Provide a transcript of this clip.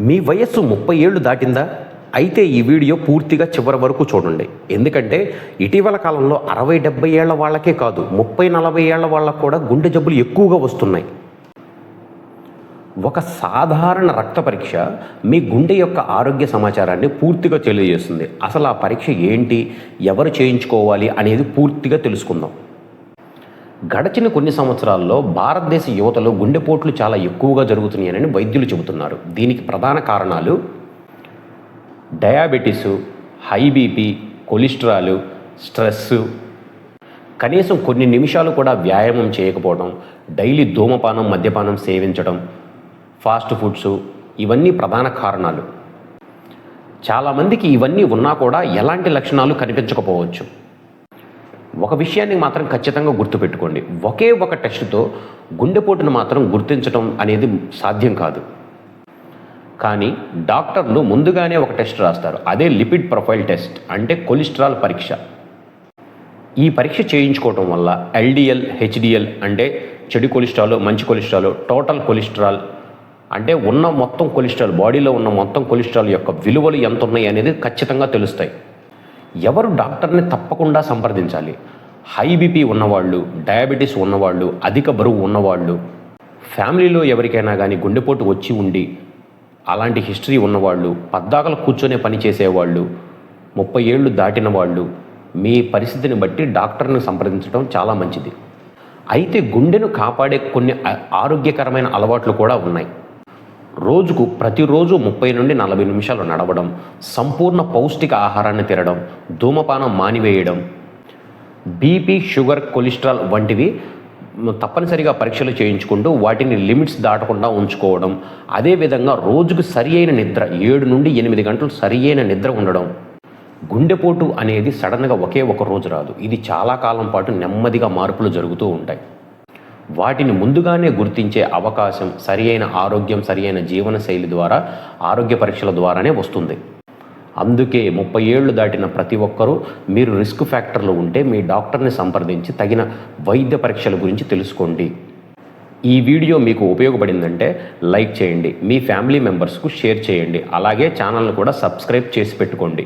మీ వయస్సు 30 ఏళ్ళు దాటిందా? అయితే ఈ వీడియో పూర్తిగా చివరి వరకు చూడండి. ఎందుకంటే ఇటీవల కాలంలో 60-70 ఏళ్ల వాళ్ళకే కాదు, 30-40 ఏళ్ల వాళ్ళకు కూడా గుండె జబ్బులు ఎక్కువగా వస్తున్నాయి. ఒక సాధారణ రక్త పరీక్ష మీ గుండె యొక్క ఆరోగ్య సమాచారాన్ని పూర్తిగా తెలియజేస్తుంది. అసలు ఆ పరీక్ష ఏంటి, ఎవరు చేయించుకోవాలి అనేది పూర్తిగా తెలుసుకుందాం. గడిచిన కొన్ని సంవత్సరాల్లో భారతదేశ యువతలో గుండెపోట్లు చాలా ఎక్కువగా జరుగుతున్నాయని వైద్యులు చెబుతున్నారు. దీనికి ప్రధాన కారణాలు diabetes, high BP, cholesterol, stress, కనీసం కొన్ని నిమిషాలు కూడా వ్యాయామం చేయకపోవడం, డైలీ ధూమపానం, మద్యపానం సేవించడం, ఫాస్ట్ ఫుడ్స్, ఇవన్నీ ప్రధాన కారణాలు. చాలామందికి ఇవన్నీ ఉన్నా కూడా ఎలాంటి లక్షణాలు కనిపించకపోవచ్చు. ఒక విషయాన్ని మాత్రం ఖచ్చితంగా గుర్తుపెట్టుకోండి, ఒకే ఒక టెస్టుతో గుండెపోటును మాత్రం గుర్తించడం అనేది సాధ్యం కాదు. కానీ డాక్టర్లు ముందుగానే ఒక టెస్ట్ రాస్తారు. అదే లిపిడ్ ప్రొఫైల్ టెస్ట్, అంటే కొలెస్ట్రాల్ పరీక్ష. ఈ పరీక్ష చేయించుకోవటం వల్ల ఎల్డిఎల్, హెచ్డిఎల్ అంటే చెడు కొలెస్ట్రాల్, మంచి కొలెస్ట్రాల్, టోటల్ కొలెస్ట్రాల్ అంటే ఉన్న మొత్తం కొలెస్ట్రాల్, బాడీలో ఉన్న మొత్తం కొలెస్ట్రాల్ యొక్క విలువలు ఎంత ఉన్నాయి అనేది ఖచ్చితంగా తెలుస్తాయి. ఎవరు డాక్టర్ని తప్పకుండా సంప్రదించాలి? హై బీపీ ఉన్నవాళ్ళు, డయాబెటీస్ ఉన్నవాళ్ళు, అధిక బరువు ఉన్నవాళ్ళు, ఫ్యామిలీలో ఎవరికైనా కానీ గుండెపోటు వచ్చి ఉండి అలాంటి హిస్టరీ ఉన్నవాళ్ళు, పద్దాకలు కూర్చొనే పని చేసేవాళ్ళు, 30 ఏళ్ళు దాటిన వాళ్ళు, మీ పరిస్థితిని బట్టి డాక్టర్ని సంప్రదించడం చాలా మంచిది. అయితే గుండెను కాపాడే కొన్ని ఆరోగ్యకరమైన అలవాట్లు కూడా ఉన్నాయి. ప్రతిరోజు 30 నుండి 40 నిమిషాలు నడవడం, సంపూర్ణ పౌష్టిక ఆహారాన్ని తినడం, ధూమపానం మానివేయడం, బీపీ, షుగర్, కొలెస్ట్రాల్ వంటివి తప్పనిసరిగా పరీక్షలు చేయించుకుంటూ వాటిని లిమిట్స్ దాటకుండా ఉంచుకోవడం, అదేవిధంగా రోజుకు సరి అయిన నిద్ర 7 నుండి 8 గంటలు సరి అయిన నిద్ర ఉండడం. గుండెపోటు అనేది సడన్గా ఒకే ఒక రోజు రాదు. ఇది చాలా కాలం పాటు నెమ్మదిగా మార్పులు జరుగుతూ ఉంటాయి. వాటిని ముందుగానే గుర్తించే అవకాశం సరి అయిన ఆరోగ్యం, సరి అయిన జీవనశైలి ద్వారా, ఆరోగ్య పరీక్షల ద్వారానే వస్తుంది. అందుకే 30 ఏళ్ళు దాటిన ప్రతి ఒక్కరూ మీరు రిస్క్ ఫ్యాక్టర్లు ఉంటే మీ డాక్టర్ని సంప్రదించి తగిన వైద్య పరీక్షల గురించి తెలుసుకోండి. ఈ వీడియో మీకు ఉపయోగపడిందంటే లైక్ చేయండి, మీ ఫ్యామిలీ మెంబర్స్కు షేర్ చేయండి, అలాగే ఛానల్ని కూడా సబ్స్క్రైబ్ చేసి పెట్టుకోండి.